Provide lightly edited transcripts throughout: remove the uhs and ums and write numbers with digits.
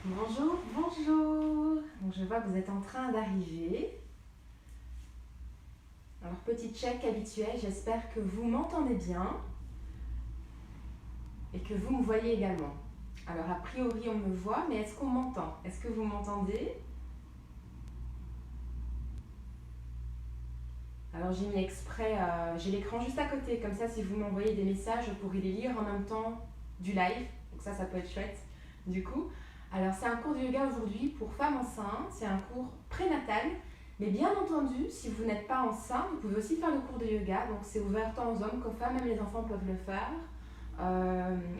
Bonjour, bonjour. Donc je vois que vous êtes en train d'arriver. Alors petit check habituel, j'espère que vous m'entendez bien et que vous me voyez également. Alors a priori on me voit, mais est-ce qu'on m'entend? Est-ce que vous m'entendez? Alors j'ai mis exprès, j'ai l'écran juste à côté, comme ça si vous m'envoyez des messages, je pourrai les lire en même temps du live. Donc ça peut être chouette du coup. Alors c'est un cours de yoga aujourd'hui pour femmes enceintes, c'est un cours prénatal. Mais bien entendu, si vous n'êtes pas enceinte, vous pouvez aussi faire le cours de yoga. Donc c'est ouvert tant aux hommes qu'aux femmes, même les enfants peuvent le faire.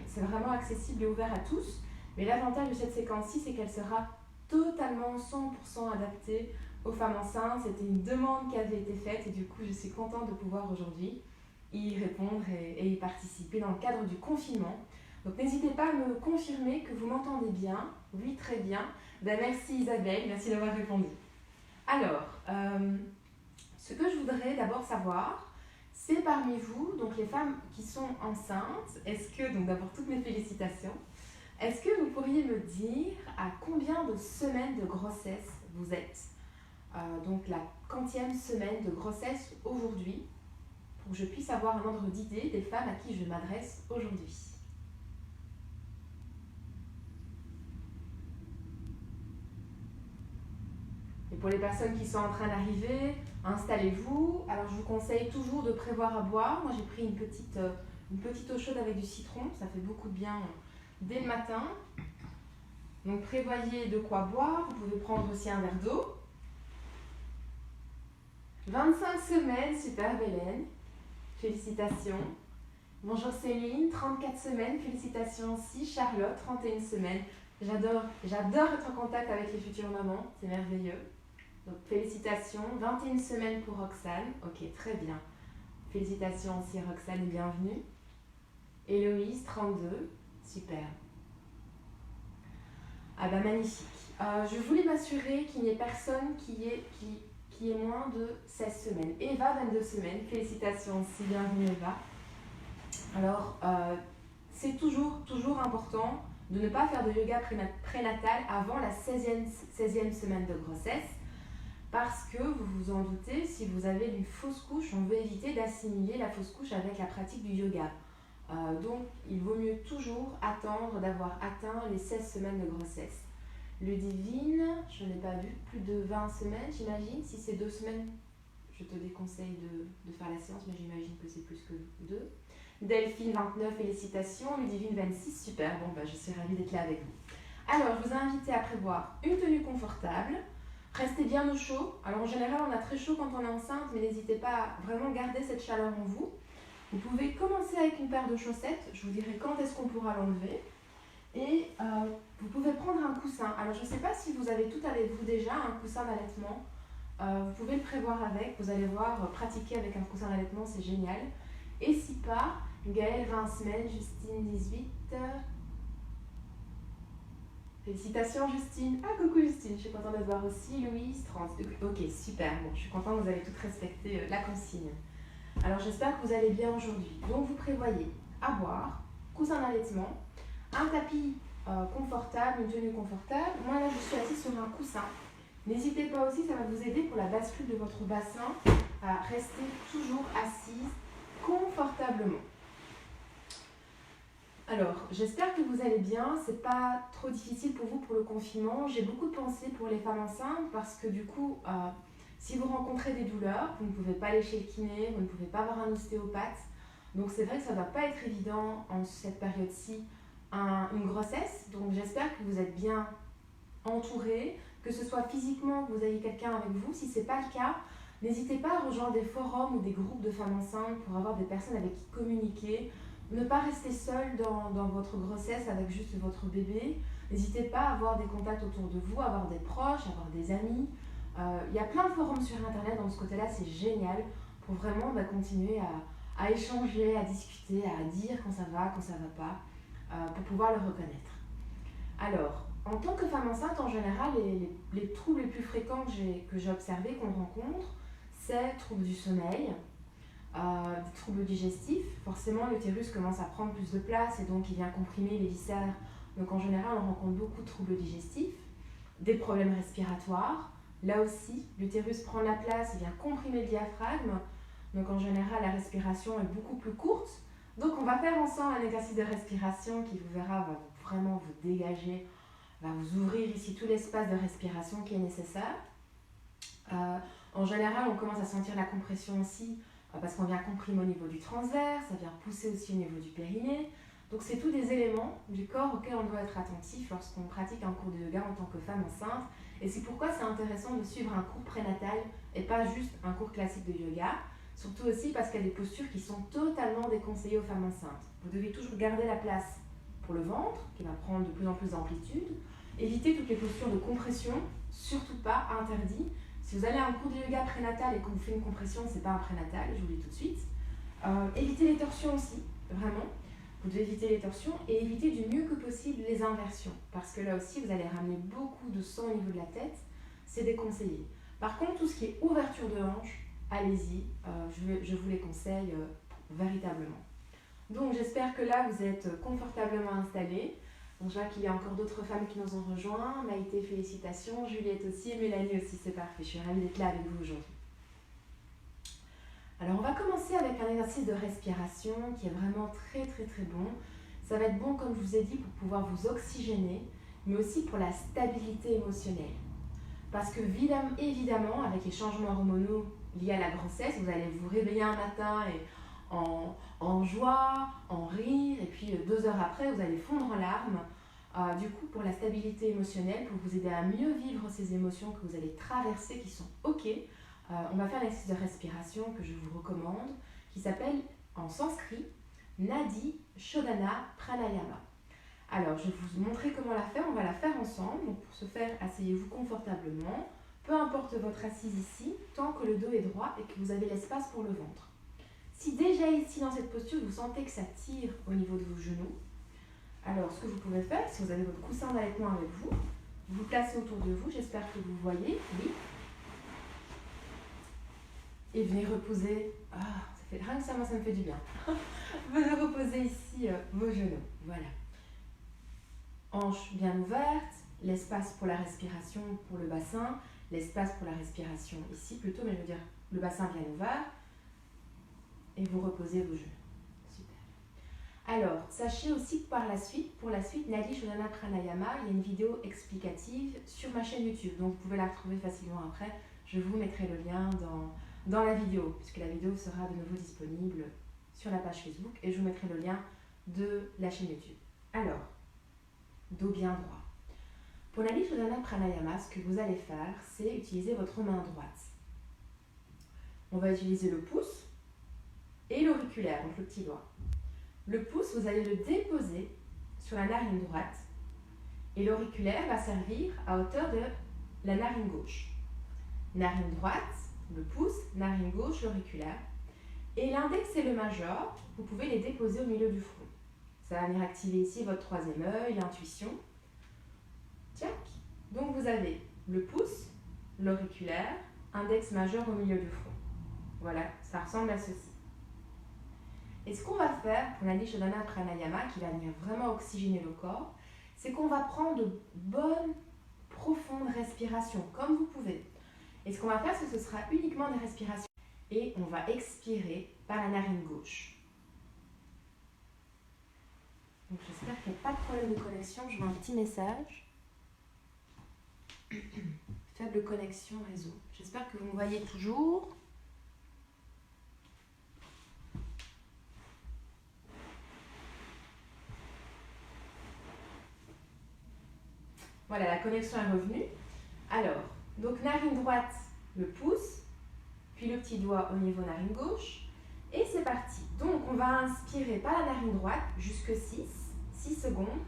C'est vraiment accessible et ouvert à tous. Mais l'avantage de cette séquence-ci, c'est qu'elle sera totalement 100% adaptée aux femmes enceintes. C'était une demande qui avait été faite et du coup, je suis contente de pouvoir aujourd'hui y répondre et y participer dans le cadre du confinement. Donc n'hésitez pas à me confirmer que vous m'entendez bien. Oui, très bien. Ben, merci Isabelle, merci d'avoir répondu. Alors, ce que je voudrais d'abord savoir, c'est parmi vous, donc les femmes qui sont enceintes, est-ce que, donc d'abord toutes mes félicitations, est-ce que vous pourriez me dire à combien de semaines de grossesse vous êtes? Donc la quantième semaine de grossesse aujourd'hui, pour que je puisse avoir un ordre d'idée des femmes à qui je m'adresse aujourd'hui. Et pour les personnes qui sont en train d'arriver, installez-vous. Alors je vous conseille toujours de prévoir à boire. Moi j'ai pris une petite eau chaude avec du citron, ça fait beaucoup de bien dès le matin. Donc prévoyez de quoi boire, vous pouvez prendre aussi un verre d'eau. 25 semaines, super Bélène, félicitations. Bonjour Céline, 34 semaines, félicitations aussi. Charlotte, 31 semaines. J'adore être en contact avec les futures mamans, c'est merveilleux. Donc félicitations, 21 semaines pour Roxane, ok très bien. Félicitations aussi Roxane et bienvenue. Héloïse, 32, super. Ah bah magnifique. Je voulais m'assurer qu'il n'y ait personne qui ait moins de 16 semaines. Eva, 22 semaines, félicitations aussi, bienvenue Eva. Alors, c'est toujours important de ne pas faire de yoga prénatal avant la 16e semaine de grossesse. Parce que, vous vous en doutez, si vous avez une fausse couche, on veut éviter d'assimiler la fausse couche avec la pratique du yoga. Donc, il vaut mieux toujours attendre d'avoir atteint les 16 semaines de grossesse. Ludivine, je n'ai pas vu, plus de 20 semaines, j'imagine. Si c'est 2 semaines, je te déconseille de faire la séance, mais j'imagine que c'est plus que 2. Delphine, 29, félicitations. Ludivine, 26, super. Bon, je suis ravie d'être là avec vous. Alors, je vous ai invité à prévoir une tenue confortable. Restez bien au chaud. Alors en général, on a très chaud quand on est enceinte, mais n'hésitez pas à vraiment garder cette chaleur en vous. Vous pouvez commencer avec une paire de chaussettes. Je vous dirai quand est-ce qu'on pourra l'enlever. Et vous pouvez prendre un coussin. Alors je ne sais pas si vous avez tout avec vous déjà, un coussin d'allaitement. Vous pouvez le prévoir avec. Vous allez voir, pratiquer avec un coussin d'allaitement, c'est génial. Et si pas, Gaëlle, 20 semaines, Justine, 18. Félicitations Justine. Ah coucou Justine, je suis contente de te voir aussi. Louise, 30. Ok, super. Bon, je suis contente que vous avez toutes respecté la consigne. Alors j'espère que vous allez bien aujourd'hui. Donc vous prévoyez à boire, coussin d'allaitement, un tapis confortable, une tenue confortable. Moi là je suis assise sur un coussin. N'hésitez pas aussi, ça va vous aider pour la bascule de votre bassin à rester toujours assise confortablement. Alors, j'espère que vous allez bien, c'est pas trop difficile pour vous pour le confinement. J'ai beaucoup de pensées pour les femmes enceintes parce que du coup, si vous rencontrez des douleurs, vous ne pouvez pas aller chez le kiné, vous ne pouvez pas voir un ostéopathe. Donc c'est vrai que ça ne va pas être évident en cette période-ci, une grossesse. Donc j'espère que vous êtes bien entourés, que ce soit physiquement, que vous ayez quelqu'un avec vous. Si ce n'est pas le cas, n'hésitez pas à rejoindre des forums ou des groupes de femmes enceintes pour avoir des personnes avec qui communiquer. Ne pas rester seul dans votre grossesse avec juste votre bébé. N'hésitez pas à avoir des contacts autour de vous, à avoir des proches, à avoir des amis. Il y a plein de forums sur Internet dans ce côté-là, c'est génial pour vraiment continuer à échanger, à discuter, à dire quand ça va pas, pour pouvoir le reconnaître. Alors, en tant que femme enceinte, en général, les troubles les plus fréquents que j'ai observés, qu'on rencontre, c'est troubles du sommeil, des troubles digestifs. Forcément, l'utérus commence à prendre plus de place et donc il vient comprimer les viscères Donc en général, on rencontre beaucoup de troubles digestifs, des problèmes respiratoires. Là aussi, l'utérus prend la place, il vient comprimer le diaphragme. Donc en général, la respiration est beaucoup plus courte. Donc on va faire ensemble un exercice de respiration qui, vous verra, va vraiment vous dégager, va vous ouvrir ici tout l'espace de respiration qui est nécessaire. En général, on commence à sentir la compression aussi parce qu'on vient comprimer au niveau du transverse, ça vient pousser aussi au niveau du périnée. Donc c'est tous des éléments du corps auxquels on doit être attentif lorsqu'on pratique un cours de yoga en tant que femme enceinte. Et c'est pourquoi c'est intéressant de suivre un cours prénatal et pas juste un cours classique de yoga. Surtout aussi parce qu'il y a des postures qui sont totalement déconseillées aux femmes enceintes. Vous devez toujours garder la place pour le ventre, qui va prendre de plus en plus d'amplitude. Évitez toutes les postures de compression, surtout pas, interdit. Si vous allez à un cours de yoga prénatal et qu'on vous fait une compression, c'est pas un prénatal, je vous le dis tout de suite. Évitez les torsions aussi, vraiment. Vous devez éviter les torsions et éviter du mieux que possible les inversions. Parce que là aussi, vous allez ramener beaucoup de sang au niveau de la tête. C'est déconseillé. Par contre, tout ce qui est ouverture de hanche, allez-y. Je vous les conseille véritablement. Donc, j'espère que là, vous êtes confortablement installés. Donc, je vois qu'il y a encore d'autres femmes qui nous ont rejoints. Maïté, félicitations. Juliette aussi et Mélanie aussi, c'est parfait. Je suis ravie d'être là avec vous aujourd'hui. Alors, on va commencer avec un exercice de respiration qui est vraiment très bon. Ça va être bon, comme je vous ai dit, pour pouvoir vous oxygéner, mais aussi pour la stabilité émotionnelle. Parce que, évidemment, avec les changements hormonaux liés à la grossesse, vous allez vous réveiller un matin et en joie, en rire, et puis 2 heures après, vous allez fondre en larmes. Du coup, pour la stabilité émotionnelle, pour vous aider à mieux vivre ces émotions que vous allez traverser, qui sont OK, on va faire l'exercice de respiration que je vous recommande, qui s'appelle en sanskrit Nadi Shodhana Pranayama. Alors, je vais vous montrer comment la faire, on va la faire ensemble. Donc, pour ce faire, asseyez-vous confortablement, peu importe votre assise ici, tant que le dos est droit et que vous avez l'espace pour le ventre. Si déjà ici, dans cette posture, vous sentez que ça tire au niveau de vos genoux, alors ce que vous pouvez faire, si vous avez votre coussin d'allaitement avec vous, vous vous placez autour de vous, j'espère que vous voyez, oui. Et venez reposer, rien que ça, moi ça me fait du bien. Venez reposer ici vos genoux, voilà. Hanches bien ouvertes, l'espace pour la respiration pour le bassin, l'espace pour la respiration ici plutôt, mais je veux dire le bassin bien ouvert. Et vous reposez vos genoux. Super. Alors, sachez aussi que pour la suite, Nadi Shodhana Pranayama, il y a une vidéo explicative sur ma chaîne YouTube. Donc, vous pouvez la retrouver facilement après. Je vous mettrai le lien dans la vidéo, puisque la vidéo sera de nouveau disponible sur la page Facebook. Et je vous mettrai le lien de la chaîne YouTube. Alors, dos bien droit. Pour Nadi Shodhana Pranayama, ce que vous allez faire, c'est utiliser votre main droite. On va utiliser le pouce et l'auriculaire, donc le petit doigt. Le pouce, vous allez le déposer sur la narine droite et l'auriculaire va servir à hauteur de la narine gauche. Narine droite, le pouce, narine gauche, l'auriculaire. Et l'index et le majeur, vous pouvez les déposer au milieu du front. Ça va venir activer ici votre troisième œil, l'intuition. Tchac. Donc vous avez le pouce, l'auriculaire, index majeur au milieu du front. Voilà, ça ressemble à ceci. Et ce qu'on va faire pour Nadi Shodhana Pranayama, qui va venir vraiment oxygéner le corps, c'est qu'on va prendre de bonnes, profondes respirations, comme vous pouvez. Et ce qu'on va faire, c'est que ce sera uniquement des respirations. Et on va expirer par la narine gauche. Donc j'espère qu'il n'y a pas de problème de connexion. Je vois un petit message. Faible connexion réseau. J'espère que vous me voyez toujours. Voilà, la connexion est revenue. Alors, donc narine droite, le pouce, puis le petit doigt au niveau narine gauche. Et c'est parti. Donc, on va inspirer par la narine droite jusque 6 secondes.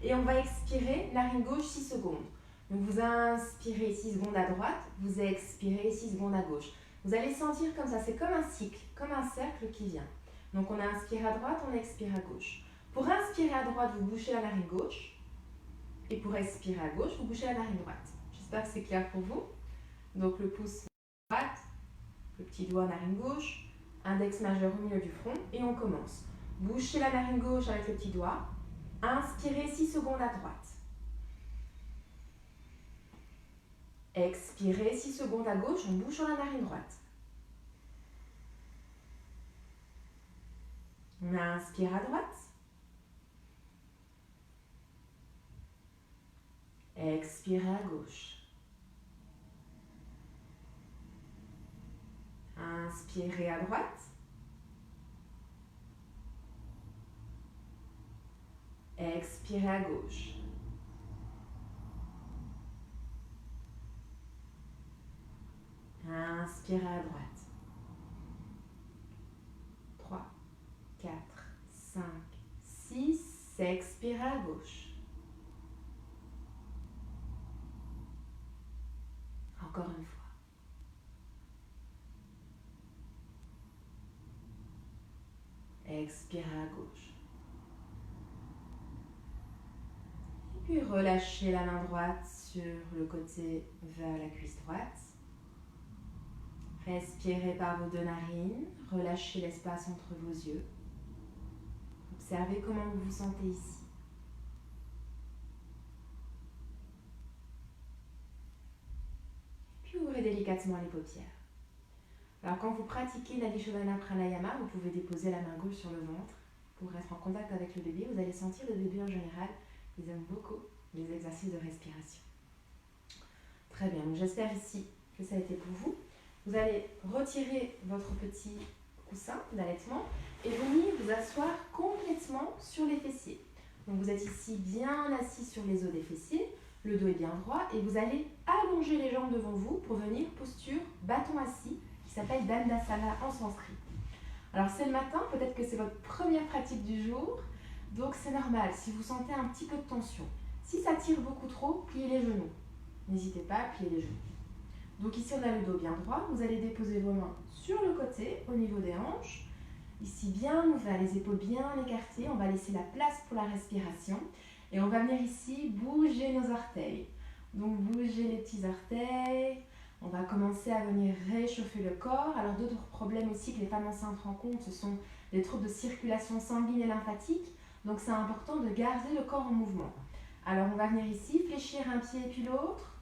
Et on va expirer narine gauche 6 secondes. Donc, vous inspirez 6 secondes à droite, vous expirez 6 secondes à gauche. Vous allez sentir comme ça, c'est comme un cycle, comme un cercle qui vient. Donc, on a inspiré à droite, on expire à gauche. Pour inspirer à droite, vous bouchez la narine gauche. Et pour expirer à gauche, vous bouchez la narine droite. J'espère que c'est clair pour vous. Donc le pouce droite, le petit doigt narine gauche, index majeur au milieu du front et on commence. Bouchez la narine gauche avec le petit doigt, Inspirez 6 secondes à droite. Expirez 6 secondes à gauche, on bouge sur la narine droite. On inspire à droite. Expirez à gauche. Inspirez à droite. Expirez à gauche. Inspirez à droite. 3, 4, 5, 6. Expirez à gauche. Encore une fois. Expirez à gauche. Et puis relâchez la main droite sur le côté vers la cuisse droite. Respirez par vos deux narines. Relâchez l'espace entre vos yeux. Observez comment vous vous sentez ici. Puis ouvrez délicatement les paupières. Alors quand vous pratiquez l'Adishodhana Pranayama, vous pouvez déposer la main gauche sur le ventre pour être en contact avec le bébé. Vous allez sentir le bébé en général, ils aiment beaucoup les exercices de respiration. Très bien, donc j'espère ici que ça a été pour vous. Vous allez retirer votre petit coussin d'allaitement et venir vous asseoir complètement sur les fessiers. Donc vous êtes ici bien assis sur les os des fessiers, le dos est bien droit et vous allez allonger les jambes devant vous pour venir posture bâton assis qui s'appelle Dandasana en sanskrit. Alors c'est le matin, peut-être que c'est votre première pratique du jour, donc c'est normal si vous sentez un petit peu de tension. Si ça tire beaucoup trop, pliez les genoux. N'hésitez pas à plier les genoux. Donc ici on a le dos bien droit, vous allez déposer vos mains sur le côté au niveau des hanches. Ici bien ouvert, les épaules bien écartées, on va laisser la place pour la respiration. Et on va venir ici bouger nos orteils. Donc bouger les petits orteils. On va commencer à venir réchauffer le corps. Alors d'autres problèmes aussi que les femmes enceintes rencontrent, ce sont les troubles de circulation sanguine et lymphatique. Donc c'est important de garder le corps en mouvement. Alors on va venir ici, fléchir un pied et puis l'autre.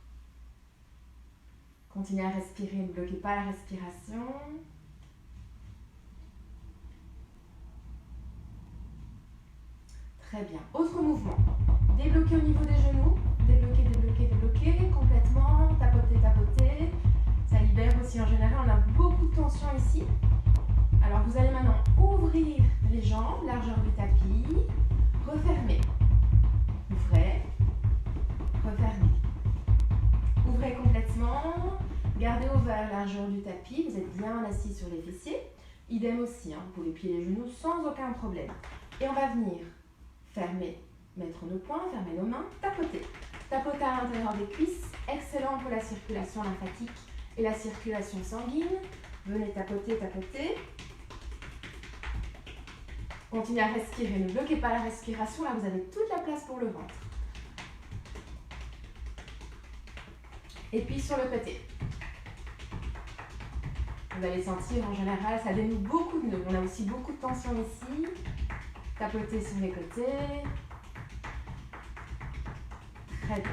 Continuez à respirer, ne bloquez pas la respiration. Très bien. Autre mouvement. Débloquer au niveau des genoux. Débloquer, débloquer, débloquer. Complètement. Tapoter, tapoter. Ça libère aussi en général. On a beaucoup de tension ici. Alors vous allez maintenant ouvrir les jambes, largeur du tapis. Refermer. Ouvrez. Refermez. Ouvrez complètement. Gardez ouvert largeur du tapis. Vous êtes bien assis sur les fessiers. Idem aussi. Vous pouvez plier les genoux sans aucun problème. Et on va venir fermer, mettre nos poings, fermer nos mains, tapoter. Tapoter à l'intérieur des cuisses, excellent pour la circulation lymphatique et la circulation sanguine. Venez tapoter, tapoter. Continuez à respirer, ne bloquez pas la respiration, là vous avez toute la place pour le ventre. Et puis sur le côté. Vous allez sentir en général, ça dénoue beaucoup de nœuds. On a aussi beaucoup de tension ici. Tapotez sur les côtés. Très bien.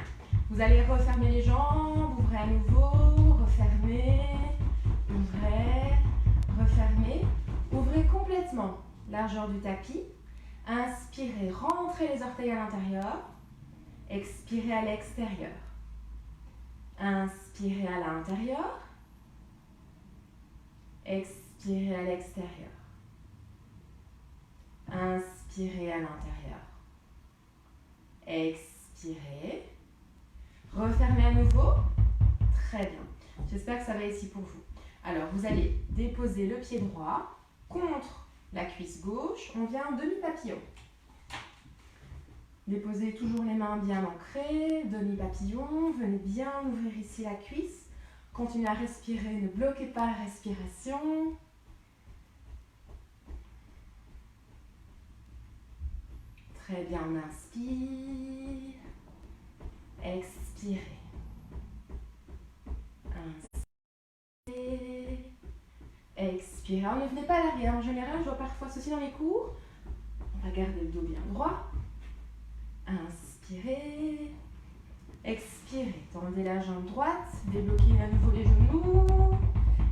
Vous allez refermer les jambes, ouvrez à nouveau, refermez, ouvrez, refermez. Ouvrez complètement largeur du tapis. Inspirez, rentrez les orteils à l'intérieur. Expirez à l'extérieur. Inspirez à l'intérieur. Expirez à l'extérieur. Inspirez à l'intérieur. Expirez. Refermez à nouveau. Très bien. J'espère que ça va ici pour vous. Alors, vous allez déposer le pied droit contre la cuisse gauche. On vient en demi-papillon. Déposez toujours les mains bien ancrées. Demi-papillon. Venez bien ouvrir ici la cuisse. Continuez à respirer. Ne bloquez pas la respiration. Très bien, on inspire, expirez. Inspirez, expirez. Alors, ne venez pas à l'arrière. En général, je vois parfois ceci dans les cours. On va garder le dos bien droit. Inspirez. Expirez. Tendez la jambe droite. Débloquez à nouveau les genoux.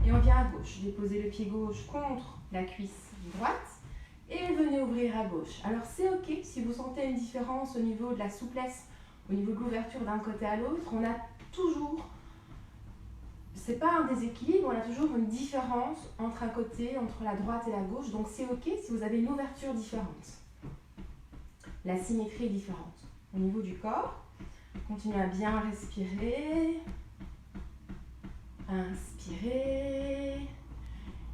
Et on vient à gauche. Déposez le pied gauche contre la cuisse droite. Et venez ouvrir à gauche. Alors c'est ok si vous sentez une différence au niveau de la souplesse, au niveau de l'ouverture d'un côté à l'autre. On a toujours, c'est pas un déséquilibre, on a toujours une différence entre un côté, entre la droite et la gauche. Donc c'est ok si vous avez une ouverture différente. La symétrie est différente. Au niveau du corps, continuez à bien respirer. Inspirez.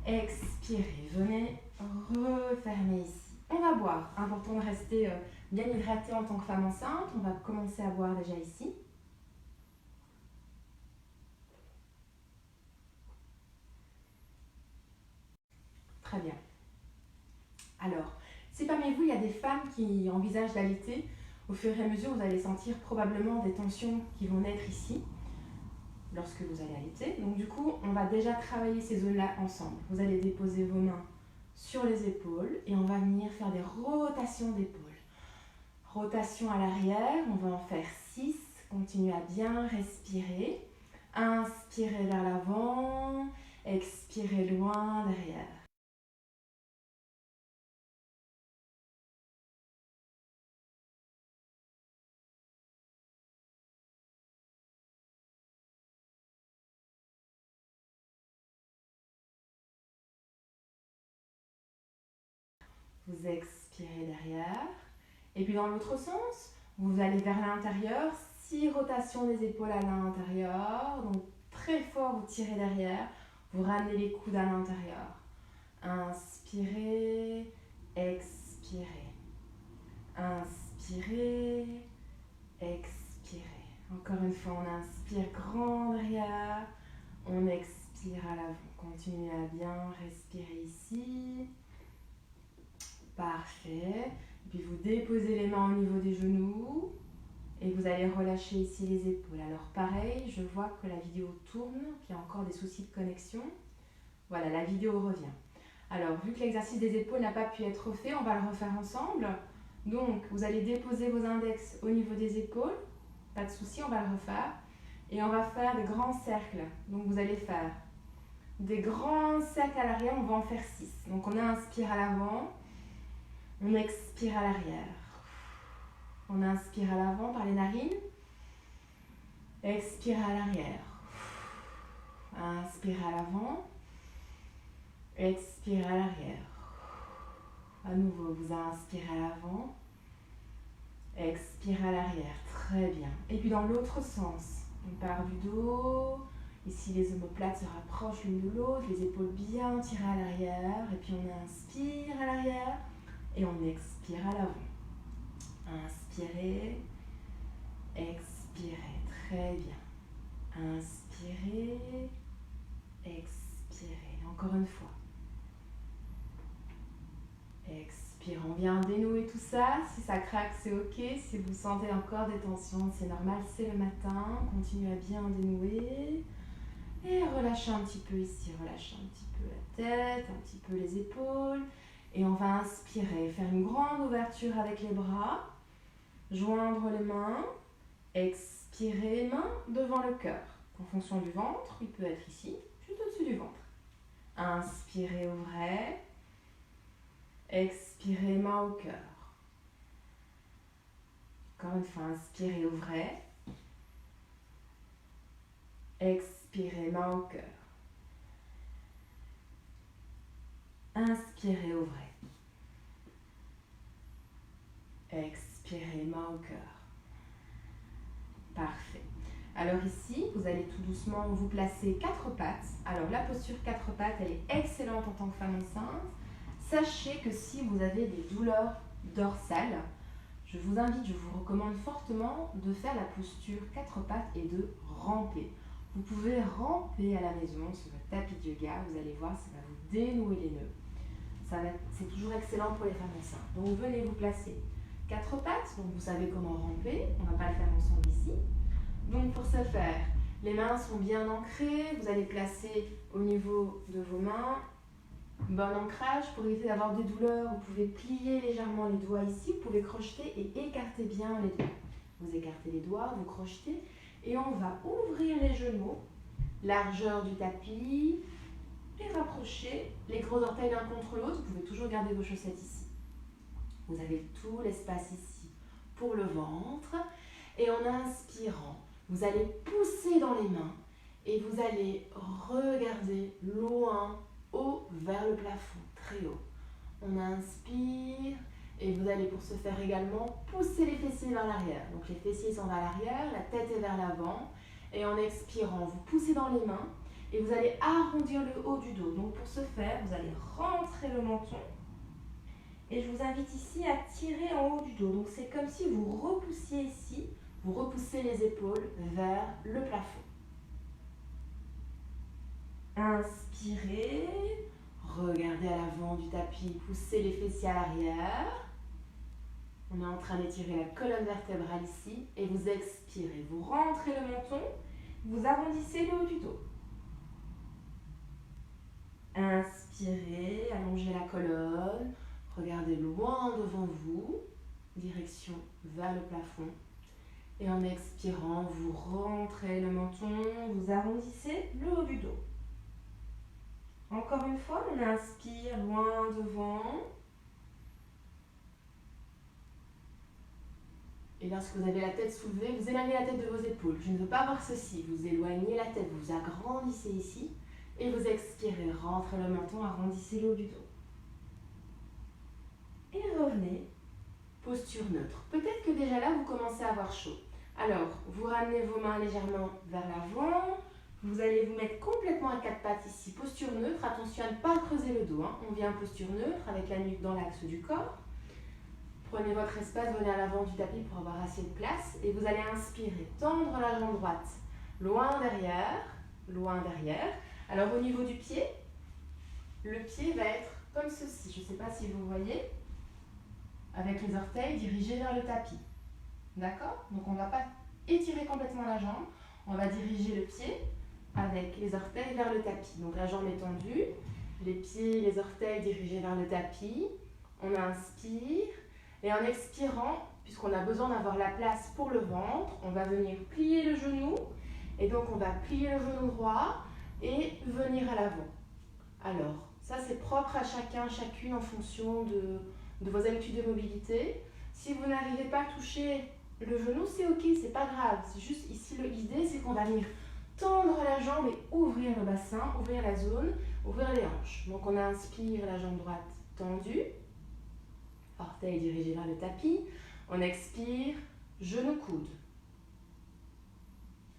Expirez. Venez refermer ici. On va boire. Important de rester bien hydraté en tant que femme enceinte. On va commencer à boire déjà ici. Très bien. Alors, si parmi vous, il y a des femmes qui envisagent d'allaiter, au fur et à mesure, vous allez sentir probablement des tensions qui vont naître ici, lorsque vous allez allaiter. Donc du coup, on va déjà travailler ces zones-là ensemble. Vous allez déposer vos mains sur les épaules et on va venir faire des rotations d'épaules. Rotation à l'arrière, on va en faire 6. Continuez à bien respirer. Inspirez vers l'avant, expirez loin derrière. Vous expirez derrière. Et puis dans l'autre sens, vous allez vers l'intérieur. 6 rotations des épaules à l'intérieur. Donc très fort, vous tirez derrière. Vous ramenez les coudes à l'intérieur. Inspirez, expirez. Inspirez, expirez. Encore une fois, on inspire grand derrière. On expire à l'avant. Continuez à bien respirer ici. Parfait. Et puis vous déposez les mains au niveau des genoux et vous allez relâcher ici les épaules. Alors pareil, je vois que la vidéo tourne, qu'il y a encore des soucis de connexion. Voilà, la vidéo revient. Alors vu que l'exercice des épaules n'a pas pu être fait, on va le refaire ensemble. Donc vous allez déposer vos index au niveau des épaules. Pas de souci, on va le refaire. Et on va faire des grands cercles. Donc vous allez faire des grands cercles à l'arrière, on va en faire 6. Donc on inspire à l'avant. On expire à l'arrière. On inspire à l'avant par les narines. Expire à l'arrière. Inspire à l'avant. Expire à l'arrière. À nouveau, vous inspirez à l'avant. Expire à l'arrière. Très bien. Et puis dans l'autre sens, on part du dos. Ici, les omoplates se rapprochent l'une de l'autre. Les épaules bien tirées à l'arrière. Et puis on inspire à l'arrière. Et on expire à l'avant. Inspirez, expirez. Très bien. Inspirez, expirez. Encore une fois. Expire. On vient dénouer tout ça. Si ça craque, c'est ok. Si vous sentez encore des tensions, c'est normal. C'est le matin. Continuez à bien dénouer. Et relâchez un petit peu ici. Relâchez un petit peu la tête, un petit peu les épaules. Et on va inspirer, faire une grande ouverture avec les bras, joindre les mains, expirer, main devant le cœur. En fonction du ventre, il peut être ici, juste au-dessus du ventre. Inspirez, ouvrez, expirez, main au cœur. Encore une fois, inspirez, ouvrez, expirez, main au cœur. Inspirez, ouvrez. Expirez, main au cœur. Parfait. Alors ici, vous allez tout doucement vous placer 4 pattes. Alors la posture 4 pattes, elle est excellente en tant que femme enceinte. Sachez que si vous avez des douleurs dorsales, je vous invite, je vous recommande fortement de faire la posture 4 pattes et de ramper. Vous pouvez ramper à la maison sur votre tapis de yoga, vous allez voir, ça va vous dénouer les nœuds. C'est toujours excellent pour les femmes enceintes. Donc venez vous placer 4 pattes, donc vous savez comment ramper, on ne va pas le faire ensemble ici. Donc pour ce faire, les mains sont bien ancrées, vous allez placer au niveau de vos mains Bon ancrage, pour éviter d'avoir des douleurs, vous pouvez plier légèrement les doigts ici, vous pouvez crocheter et écarter bien les doigts. Vous écartez les doigts, vous crochetez et on va ouvrir les genoux, largeur du tapis, et rapprocher les gros orteils l'un contre l'autre. Vous pouvez toujours garder vos chaussettes ici. Vous avez tout l'espace ici pour le ventre. Et en inspirant, vous allez pousser dans les mains et vous allez regarder loin, haut, vers le plafond, très haut. On inspire et vous allez pour ce faire également pousser les fessiers vers l'arrière. Donc les fessiers sont vers l'arrière, la tête est vers l'avant. Et en expirant, vous poussez dans les mains et vous allez arrondir le haut du dos. Donc pour ce faire, vous allez rentrer le menton. Et je vous invite ici à tirer en haut du dos. Donc c'est comme si vous repoussiez ici, vous repoussez les épaules vers le plafond. Inspirez, regardez à l'avant du tapis, poussez les fessiers à l'arrière. On est en train d'étirer la colonne vertébrale ici et vous expirez. Vous rentrez le menton, vous arrondissez le haut du dos. Inspirez, allongez la colonne, regardez loin devant vous, direction vers le plafond. Et en expirant, vous rentrez le menton, vous arrondissez le haut du dos. Encore une fois, on inspire loin devant. Et lorsque vous avez la tête soulevée, vous éloignez la tête de vos épaules. Je ne veux pas voir ceci. Vous éloignez la tête, vous agrandissez ici. Et vous expirez, rentrez le menton, arrondissez le haut du dos. Et revenez, posture neutre. Peut-être que déjà là, vous commencez à avoir chaud. Alors, vous ramenez vos mains légèrement vers l'avant. Vous allez vous mettre complètement à quatre pattes ici, posture neutre. Attention à ne pas creuser le dos. On vient en posture neutre avec la nuque dans l'axe du corps. Prenez votre espace, venez à l'avant du tapis pour avoir assez de place. Et vous allez inspirer, tendre la jambe droite, loin derrière, loin derrière. Alors au niveau du pied, le pied va être comme ceci. Je ne sais pas si vous voyez, avec les orteils dirigés vers le tapis. D'accord? Donc on ne va pas étirer complètement la jambe. On va diriger le pied avec les orteils vers le tapis. Donc la jambe est tendue, les pieds, les orteils dirigés vers le tapis. On inspire et en expirant, puisqu'on a besoin d'avoir la place pour le ventre, on va venir plier le genou. Et donc on va plier le genou droit et venir à l'avant. Alors, ça c'est propre à chacun, chacune en fonction de vos habitudes de mobilité. Si vous n'arrivez pas à toucher le genou, c'est ok, c'est pas grave. C'est juste ici, l'idée c'est qu'on va venir tendre la jambe et ouvrir le bassin, ouvrir la zone, ouvrir les hanches. Donc on inspire, la jambe droite tendue, orteil dirigé vers le tapis. On expire, genou coude.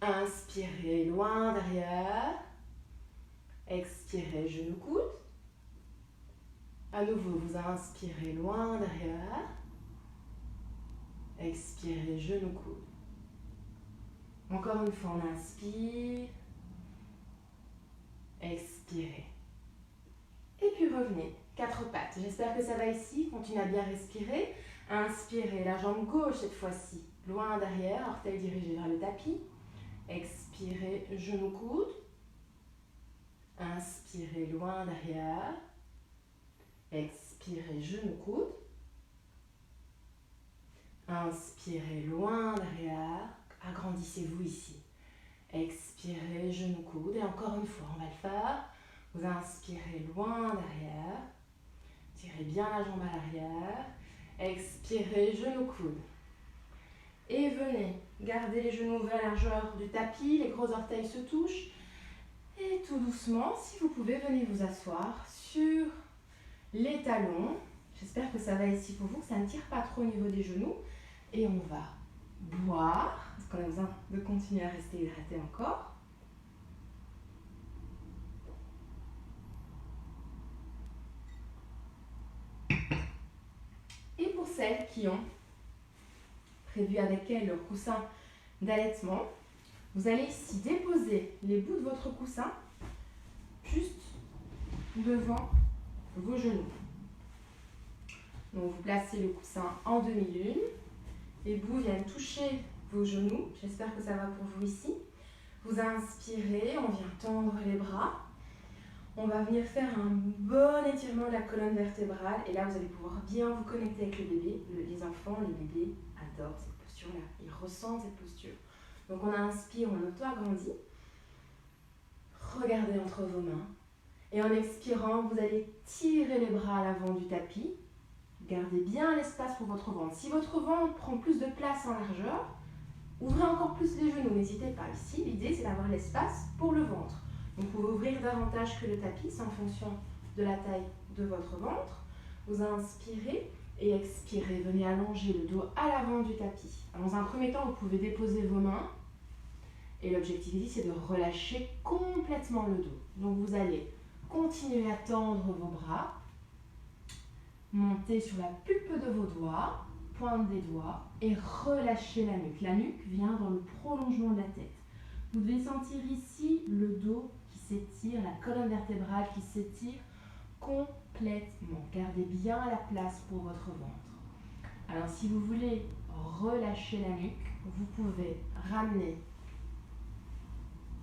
Inspirez loin derrière. Expirez, genou coude. À nouveau, vous inspirez loin derrière. Expirez, genou coude. Encore une fois, on inspire. Expirez. Et puis revenez, quatre pattes. J'espère que ça va ici. Continuez à bien respirer. Inspirez, la jambe gauche cette fois-ci. Loin derrière, orteil dirigé vers le tapis. Expirez, genou coude. Inspirez loin derrière. Expirez, genou coude. Inspirez loin derrière. Agrandissez-vous ici. Expirez, genou coude. Et encore une fois, on va le faire. Vous inspirez loin derrière. Tirez bien la jambe à l'arrière. Expirez, genou coude. Et venez, gardez les genoux vers la largeur du tapis. Les gros orteils se touchent. Et tout doucement, si vous pouvez, venez vous asseoir sur les talons. J'espère que ça va ici pour vous, que ça ne tire pas trop au niveau des genoux. Et on va boire, parce qu'on a besoin de continuer à rester hydraté encore. Et pour celles qui ont prévu avec elles leur coussin d'allaitement, vous allez ici déposer les bouts de votre coussin juste devant vos genoux. Donc vous placez le coussin en demi-lune. Les bouts viennent toucher vos genoux. J'espère que ça va pour vous ici. Vous inspirez, on vient tendre les bras. On va venir faire un bon étirement de la colonne vertébrale et là vous allez pouvoir bien vous connecter avec le bébé. Les enfants, les bébés adorent cette posture-là, ils ressentent cette posture. Donc on inspire, on auto-agrandit. Regardez entre vos mains et en expirant, vous allez tirer les bras à l'avant du tapis. Gardez bien l'espace pour votre ventre. Si votre ventre prend plus de place en largeur, ouvrez encore plus les genoux, n'hésitez pas. Ici, l'idée c'est d'avoir l'espace pour le ventre. Vous pouvez ouvrir davantage que le tapis, c'est en fonction de la taille de votre ventre. Vous inspirez et expirez. Venez allonger le dos à l'avant du tapis. Dans un premier temps, vous pouvez déposer vos mains. Et l'objectif ici, c'est de relâcher complètement le dos. Donc vous allez continuer à tendre vos bras. Montez sur la pulpe de vos doigts, pointe des doigts et relâchez la nuque. La nuque vient dans le prolongement de la tête. Vous devez sentir ici le dos qui s'étire, la colonne vertébrale qui s'étire complètement. Gardez bien la place pour votre ventre. Alors si vous voulez relâcher la nuque, vous pouvez ramener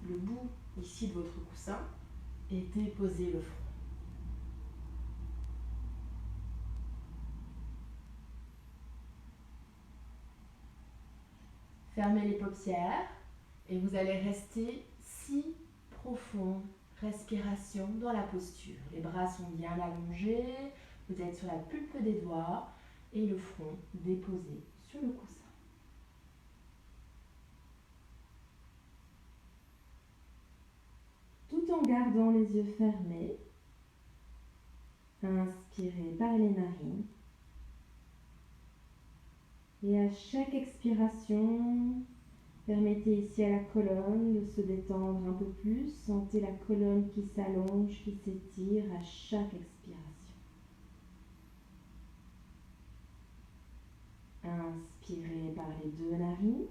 le bout ici de votre coussin et déposer le front. Fermez les paupières et vous allez rester 6 profondes respirations dans la posture. Les bras sont bien allongés, vous êtes sur la pulpe des doigts et le front déposé sur le coussin. Tout en gardant les yeux fermés, inspirez par les narines. Et à chaque expiration, permettez ici à la colonne de se détendre un peu plus. Sentez la colonne qui s'allonge, qui s'étire à chaque expiration. Inspirez par les 2 narines.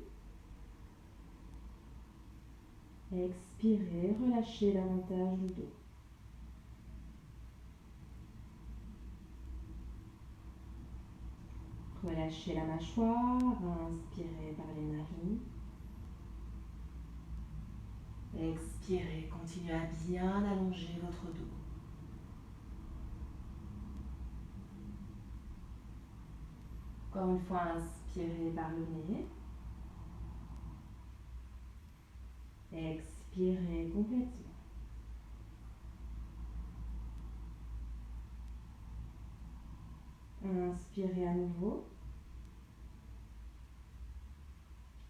Expirez, relâchez davantage le dos. Relâchez la mâchoire, inspirez par les narines. Expirez, continuez à bien allonger votre dos. Encore une fois, inspirez par le nez. Expirez complètement. Inspirez à nouveau.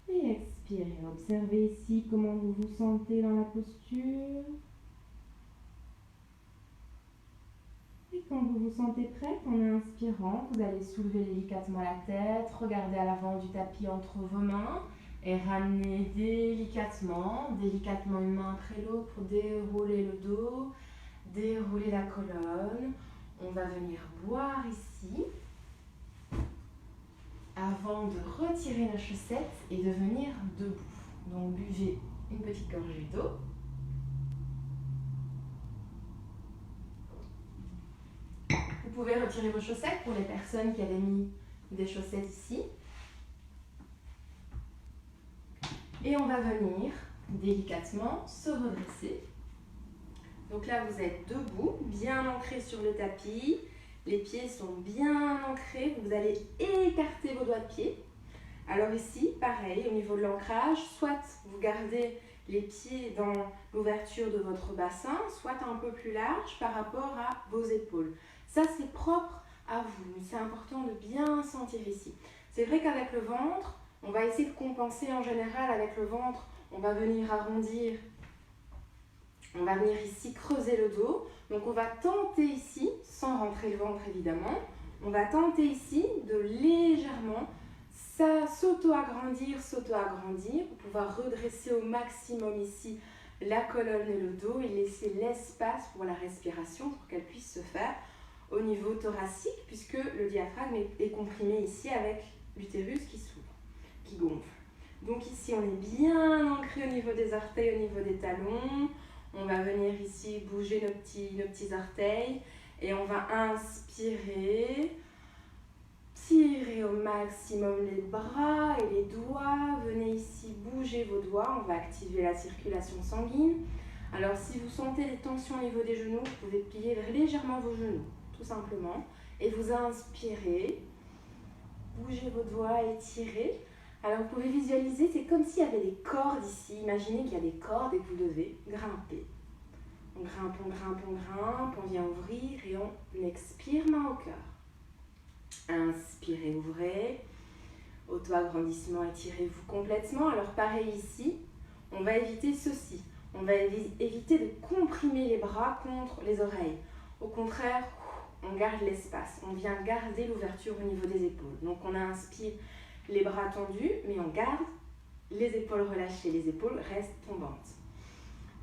Et expirez. Observez ici comment vous vous sentez dans la posture. Et quand vous vous sentez prête, en inspirant, vous allez soulever délicatement la tête, regarder à l'avant du tapis entre vos mains et ramener délicatement une main après l'autre pour dérouler le dos, dérouler la colonne. On va venir boire ici avant de retirer nos chaussettes et de venir debout. Donc buvez une petite gorgée d'eau. Vous pouvez retirer vos chaussettes pour les personnes qui avaient mis des chaussettes ici. Et on va venir délicatement se redresser. Donc là, vous êtes debout, bien ancré sur le tapis. Les pieds sont bien ancrés. Vous allez écarter vos doigts de pied. Alors ici, pareil, au niveau de l'ancrage, soit vous gardez les pieds dans l'ouverture de votre bassin, soit un peu plus large par rapport à vos épaules. Ça, c'est propre à vous. C'est important de bien sentir ici. C'est vrai qu'avec le ventre, on va essayer de compenser en général avec le ventre. On va venir arrondir. On va venir ici creuser le dos. Donc on va tenter ici, sans rentrer le ventre évidemment, on va tenter ici de légèrement s'auto-agrandir pour pouvoir redresser au maximum ici la colonne et le dos et laisser l'espace pour la respiration pour qu'elle puisse se faire au niveau thoracique puisque le diaphragme est comprimé ici avec l'utérus qui s'ouvre, qui gonfle. Donc ici on est bien ancré au niveau des orteils, au niveau des talons. On va venir ici bouger nos petits orteils et on va inspirer, tirer au maximum les bras et les doigts. Venez ici bouger vos doigts, on va activer la circulation sanguine. Alors si vous sentez des tensions au niveau des genoux, vous pouvez plier légèrement vos genoux, tout simplement. Et vous inspirez, bougez vos doigts, étirez. Alors vous pouvez visualiser, c'est comme s'il y avait des cordes ici. Imaginez qu'il y a des cordes et que vous devez grimper. On grimpe, on grimpe, on grimpe, on vient ouvrir et on expire, main au cœur. Inspirez, ouvrez. Auto-agrandissement, étirez-vous complètement. Alors pareil ici, on va éviter ceci. On va éviter de comprimer les bras contre les oreilles. Au contraire, on garde l'espace. On vient garder l'ouverture au niveau des épaules. Donc on inspire, les bras tendus, mais on garde les épaules relâchées. Les épaules restent tombantes.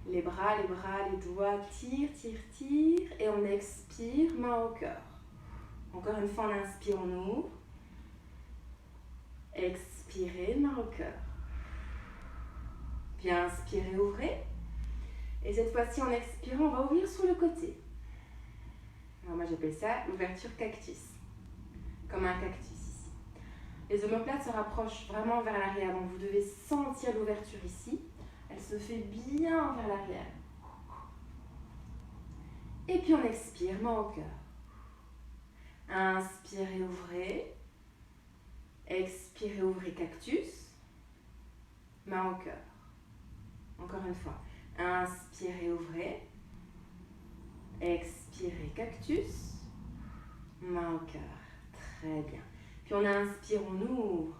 Les bras, les doigts tirent, tirent, tirent. Et on expire, main au cœur. Encore une fois, on inspire, on ouvre. Expirez, main au cœur. Bien inspirez, ouvrez. Et cette fois-ci, en expirant, on va ouvrir sur le côté. Alors moi, j'appelle ça l'ouverture cactus. Comme un cactus ici. Les omoplates se rapprochent vraiment vers l'arrière. Donc, vous devez sentir l'ouverture ici. Elle se fait bien vers l'arrière. Et puis, on expire, main au cœur. Inspirez, ouvrez. Expirez, ouvrez, cactus. Main au cœur. Encore une fois. Inspirez, ouvrez. Expirez, cactus. Main au cœur. Très bien. Puis on inspire, on ouvre.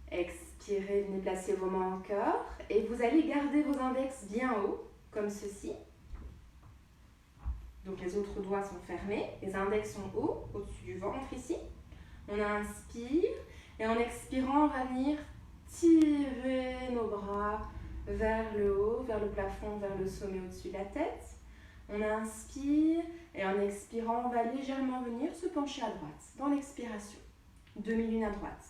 Expirez, venez placer vos mains au cœur. Et vous allez garder vos index bien haut, comme ceci. Donc les autres doigts sont fermés. Les index sont hauts, au-dessus du ventre ici. On inspire. Et en expirant, on va venir tirer nos bras vers le haut, vers le plafond, vers le sommet au-dessus de la tête. On inspire et en expirant, on va légèrement venir se pencher à droite dans l'expiration. Demi-lune à droite.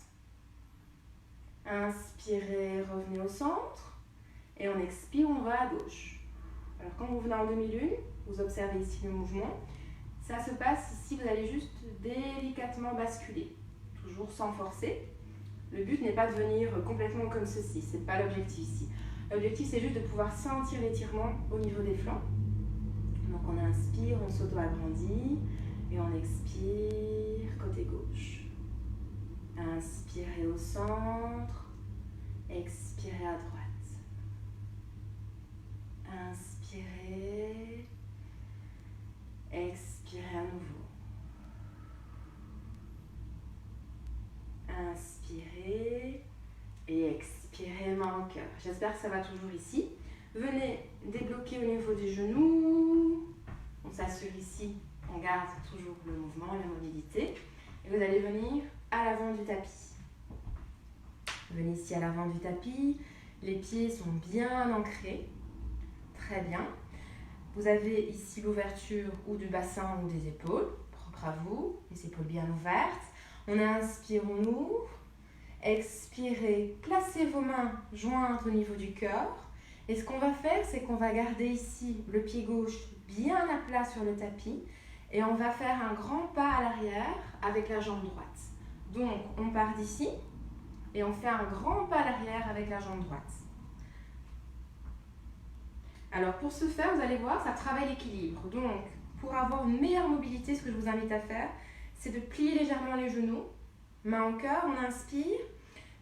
Inspirez, revenez au centre et on expire, on va à gauche. Alors quand vous venez en demi-lune, vous observez ici le mouvement. Ça se passe ici, vous allez juste délicatement basculer, toujours sans forcer. Le but n'est pas de venir complètement comme ceci, ce n'est pas l'objectif ici. L'objectif, c'est juste de pouvoir sentir l'étirement au niveau des flancs. Donc, on inspire, on s'auto-agrandit et on expire côté gauche. Inspirez au centre, expirez à droite. Inspirez, expirez à nouveau. Inspirez et expirez, main au cœur. J'espère que ça va toujours ici. Venez débloquer au niveau des genoux. On s'assure ici, on garde toujours le mouvement, la mobilité. Et vous allez venir à l'avant du tapis. Venez ici à l'avant du tapis. Les pieds sont bien ancrés. Très bien. Vous avez ici l'ouverture ou du bassin ou des épaules. Propre à vous. Les épaules bien ouvertes. On inspire, on ouvre. Expirez, placez vos mains jointes au niveau du cœur. Et ce qu'on va faire, c'est qu'on va garder ici le pied gauche bien à plat sur le tapis. Et on va faire un grand pas à l'arrière avec la jambe droite. Donc, on part d'ici et on fait un grand pas à l'arrière avec la jambe droite. Alors, pour ce faire, vous allez voir, ça travaille l'équilibre. Donc, pour avoir une meilleure mobilité, ce que je vous invite à faire, c'est de plier légèrement les genoux. Main au cœur, on inspire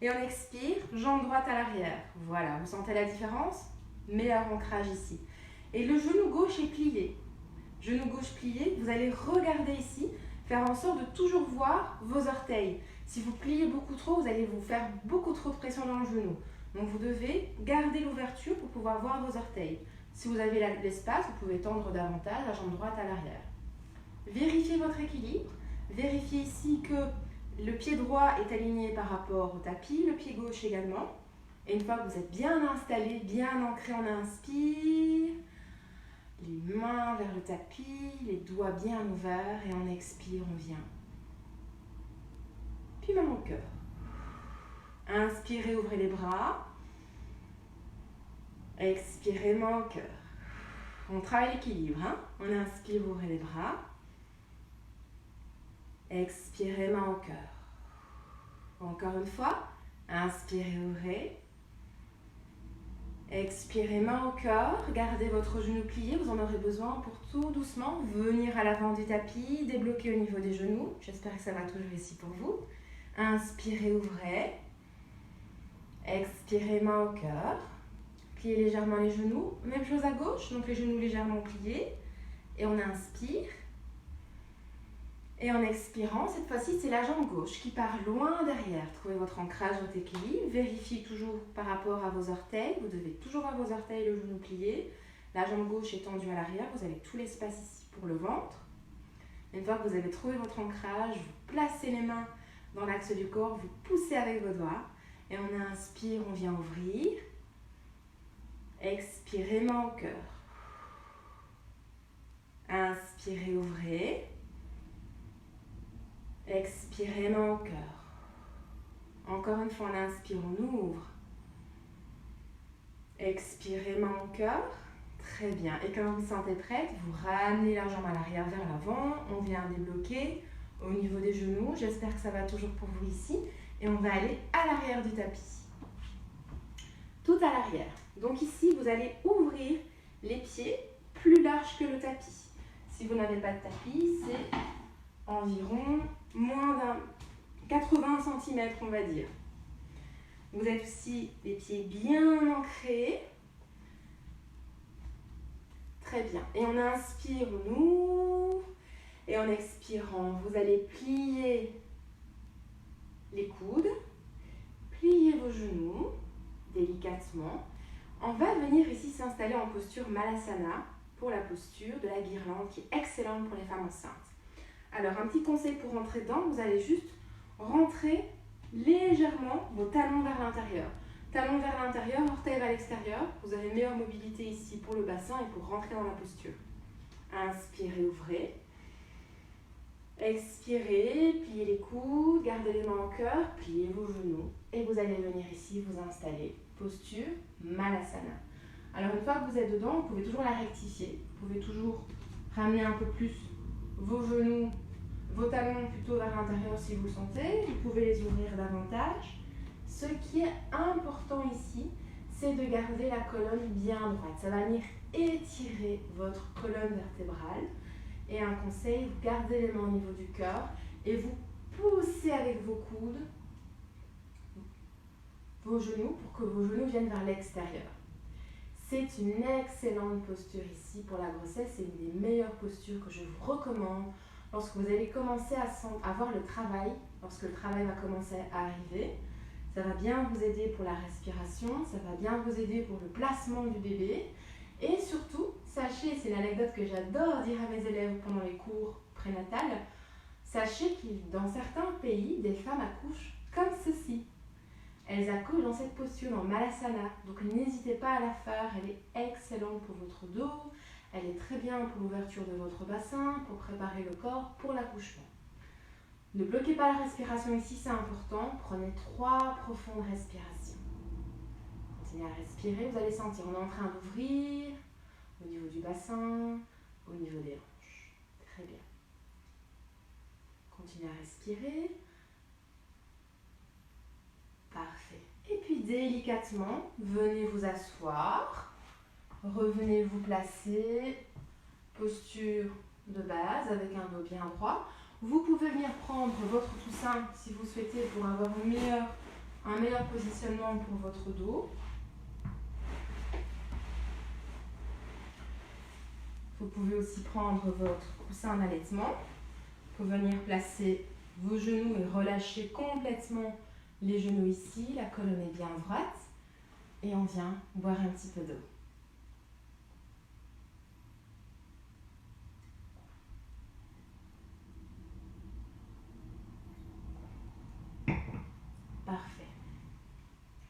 et on expire, jambe droite à l'arrière. Voilà, vous sentez la différence? Meilleur ancrage ici. Et le genou gauche est plié. Genou gauche plié, vous allez regarder ici, faire en sorte de toujours voir vos orteils. Si vous pliez beaucoup trop, vous allez vous faire beaucoup trop de pression dans le genou. Donc vous devez garder l'ouverture pour pouvoir voir vos orteils. Si vous avez l'espace, vous pouvez tendre davantage la jambe droite à l'arrière. Vérifiez votre équilibre. Vérifiez ici que le pied droit est aligné par rapport au tapis, le pied gauche également. Et une fois que vous êtes bien installé, bien ancré, on inspire. Les mains vers le tapis, les doigts bien ouverts et on expire, on vient. Puis main au cœur. Inspirez, ouvrez les bras. Expirez, main au cœur. On travaille l'équilibre. On inspire, ouvrez les bras. Expirez, main au cœur. Encore une fois. Inspirez, ouvrez. Expirez, main au cœur, gardez votre genou plié, vous en aurez besoin pour tout doucement venir à l'avant du tapis, débloquer au niveau des genoux. J'espère que ça va toujours ici pour vous. Inspirez, ouvrez. Expirez, main au cœur. Pliez légèrement les genoux. Même chose à gauche, donc les genoux légèrement pliés. Et on inspire. Et en expirant, cette fois-ci, c'est la jambe gauche qui part loin derrière. Trouvez votre ancrage, votre équilibre. Vérifiez toujours par rapport à vos orteils. Vous devez toujours avoir vos orteils et le genou plié. La jambe gauche est tendue à l'arrière. Vous avez tout l'espace ici pour le ventre. Une fois que vous avez trouvé votre ancrage, vous placez les mains dans l'axe du corps. Vous poussez avec vos doigts. Et on inspire, on vient ouvrir. Expirez, main au cœur. Inspirez, ouvrez. Expirez, main au cœur. Encore une fois, on inspire, on ouvre. Expirez, main au cœur. Très bien. Et quand vous vous sentez prête, vous ramenez la jambe à l'arrière vers l'avant. On vient débloquer au niveau des genoux. J'espère que ça va toujours pour vous ici. Et on va aller à l'arrière du tapis. Tout à l'arrière. Donc ici, vous allez ouvrir les pieds plus larges que le tapis. Si vous n'avez pas de tapis, c'est environ moins d'un 80 cm, on va dire. Vous êtes aussi les pieds bien ancrés. Très bien. Et on inspire, on ouvre. Et en expirant, vous allez plier les coudes, plier vos genoux délicatement. On va venir ici s'installer en posture Malasana pour la posture de la guirlande qui est excellente pour les femmes enceintes. Alors, un petit conseil pour rentrer dedans, vous allez juste rentrer légèrement vos talons vers l'intérieur. Talons vers l'intérieur, orteils vers l'extérieur. Vous avez une meilleure mobilité ici pour le bassin et pour rentrer dans la posture. Inspirez, ouvrez. Expirez, pliez les coudes, gardez les mains au cœur, pliez vos genoux. Et vous allez venir ici vous installer. Posture Malasana. Alors, une fois que vous êtes dedans, vous pouvez toujours la rectifier. Vous pouvez toujours ramener un peu plus vos genoux, vos talons plutôt vers l'intérieur si vous le sentez. Vous pouvez les ouvrir davantage. Ce qui est important ici, c'est de garder la colonne bien droite. Ça va venir étirer votre colonne vertébrale. Et un conseil, vous gardez les mains au niveau du cœur et vous poussez avec vos coudes vos genoux pour que vos genoux viennent vers l'extérieur. C'est une excellente posture ici pour la grossesse. C'est une des meilleures postures que je vous recommande lorsque vous allez commencer à voir le travail, lorsque le travail va commencer à arriver. Ça va bien vous aider pour la respiration, ça va bien vous aider pour le placement du bébé. Et surtout, sachez, c'est l'anecdote que j'adore dire à mes élèves pendant les cours prénatales, sachez que dans certains pays, des femmes accouchent comme ceci. Elles accouchent dans cette posture, dans Malasana. Donc n'hésitez pas à la faire, elle est excellente pour votre dos, elle est très bien pour l'ouverture de votre bassin, pour préparer le corps pour l'accouchement. Ne bloquez pas la respiration ici, c'est important. Prenez 3 profondes respirations. Continuez à respirer, vous allez sentir, on est en train d'ouvrir au niveau du bassin, au niveau des hanches. Très bien. Continuez à respirer. Parfait. Et puis délicatement, venez vous asseoir. Revenez vous placer. Posture de base avec un dos bien droit. Vous pouvez venir prendre votre coussin si vous souhaitez pour avoir un meilleur positionnement pour votre dos. Vous pouvez aussi prendre votre coussin d'allaitement pour venir placer vos genoux et relâcher complètement les genoux ici. La colonne est bien droite. Et on vient boire un petit peu d'eau. Parfait.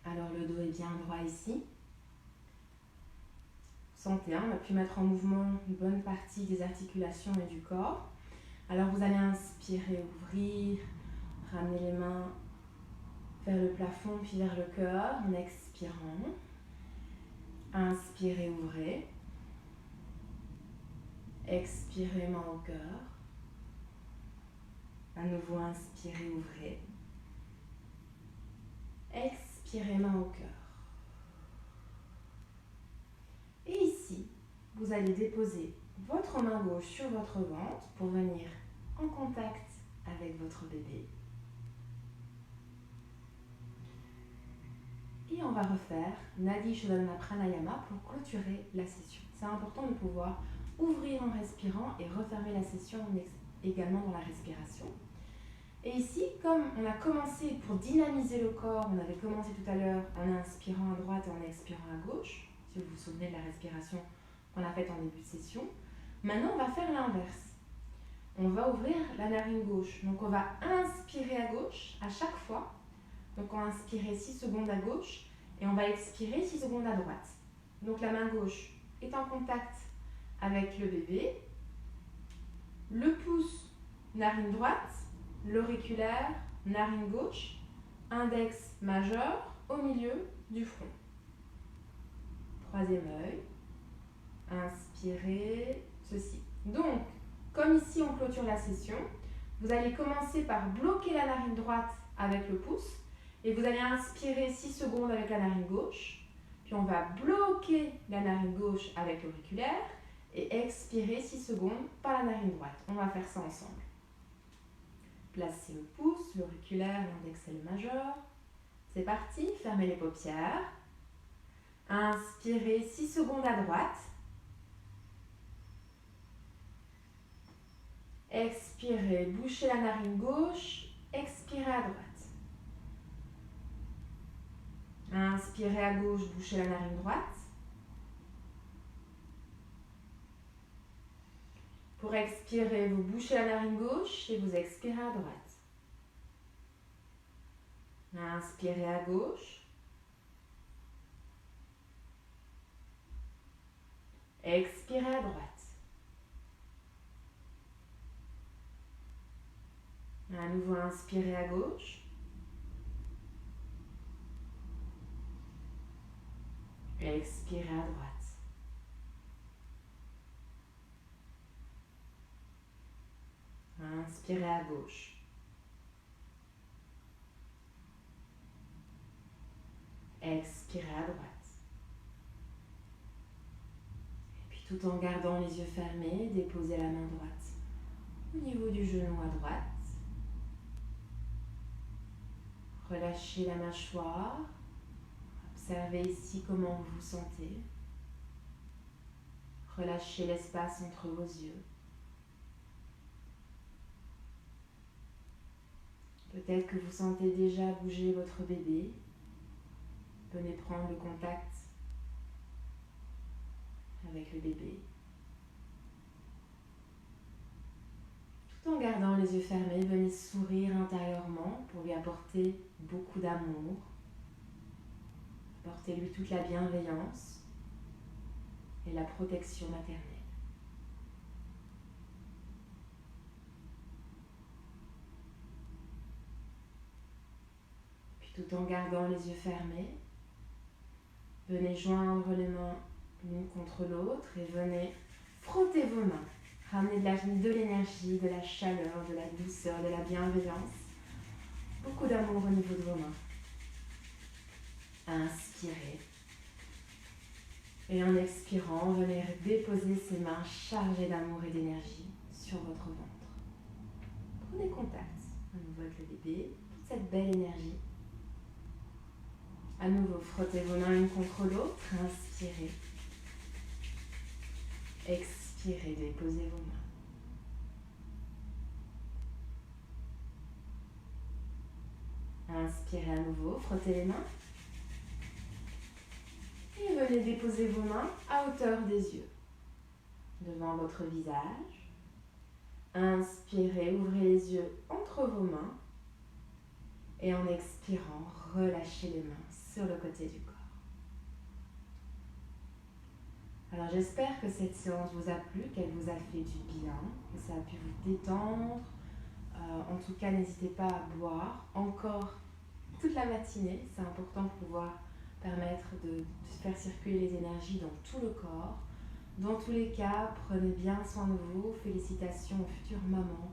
Alors le dos est bien droit ici. Sentez, on a pu mettre en mouvement une bonne partie des articulations et du corps. Alors vous allez inspirer, ouvrir, ramener les mains vers le plafond puis vers le cœur en expirant. Inspirez, ouvrez. Expirez, main au cœur. À nouveau, inspirez, ouvrez. Expirez, main au cœur. vous allez déposer votre main gauche sur votre ventre pour venir en contact avec votre bébé. Et on va refaire Nadi Shodhana Pranayama pour clôturer la session. C'est important de pouvoir ouvrir en respirant et refermer la session également dans la respiration. Et ici, comme on a commencé pour dynamiser le corps, on avait commencé tout à l'heure en inspirant à droite et en expirant à gauche, si vous vous souvenez de la respiration qu'on a faite en début de session. Maintenant, on va faire l'inverse. On va ouvrir la narine gauche. Donc, on va inspirer à gauche à chaque fois. Donc, on va inspirer 6 secondes à gauche et on va expirer 6 secondes à droite. Donc, la main gauche est en contact avec le bébé. Le pouce, narine droite. L'auriculaire, narine gauche. Index majeur au milieu du front. Troisième œil. Inspirez ceci. Donc, comme ici on clôture la session, vous allez commencer par bloquer la narine droite avec le pouce et vous allez inspirer 6 secondes avec la narine gauche, puis on va bloquer la narine gauche avec l'auriculaire et expirer 6 secondes par la narine droite. On va faire ça ensemble. Placez le pouce, l'auriculaire, l'index et le majeur. C'est parti, fermez les paupières. Inspirez 6 secondes à droite. Expirez, bouchez la narine gauche, expirez à droite. Inspirez à gauche, bouchez la narine droite. Pour expirer, vous bouchez la narine gauche et vous expirez à droite. Inspirez à gauche. Expirez à droite. À nouveau, inspirez à gauche. Expirez à droite. Inspirez à gauche. Expirez à droite. Et puis tout en gardant les yeux fermés, déposez la main droite au niveau du genou à droite. Relâchez la mâchoire. Observez ici comment vous vous sentez. Relâchez l'espace entre vos yeux. Peut-être que vous sentez déjà bouger votre bébé. Venez prendre le contact avec le bébé. Tout en gardant les yeux fermés, venez sourire intérieurement pour lui apporter beaucoup d'amour. Apportez-lui toute la bienveillance et la protection maternelle. Puis tout en gardant les yeux fermés, venez joindre les mains l'une contre l'autre et venez frotter vos mains. Ramenez de l'énergie, de la chaleur, de la douceur, de la bienveillance. Beaucoup d'amour au niveau de vos mains. Inspirez. Et en expirant, venez déposer ces mains chargées d'amour et d'énergie sur votre ventre. Prenez contact à nouveau avec le bébé, toute cette belle énergie. À nouveau, frottez vos mains l'une contre l'autre. Inspirez. Expirez, déposez vos mains. Inspirez à nouveau, frottez les mains. Et venez déposer vos mains à hauteur des yeux, devant votre visage. Inspirez, ouvrez les yeux entre vos mains. Et en expirant, relâchez les mains sur le côté du corps. Alors j'espère que cette séance vous a plu, qu'elle vous a fait du bien, que ça a pu vous détendre. En tout cas, n'hésitez pas à boire encore toute la matinée. C'est important pour pouvoir permettre de faire circuler les énergies dans tout le corps. Dans tous les cas, prenez bien soin de vous. Félicitations aux futures mamans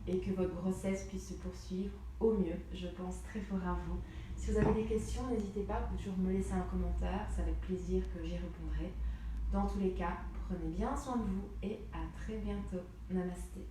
et que votre grossesse puisse se poursuivre au mieux. Je pense très fort à vous. Si vous avez des questions, n'hésitez pas, vous pouvez toujours me laisser un commentaire. C'est avec plaisir que j'y répondrai. Dans tous les cas, Prenez bien soin de vous et à très bientôt. Namasté.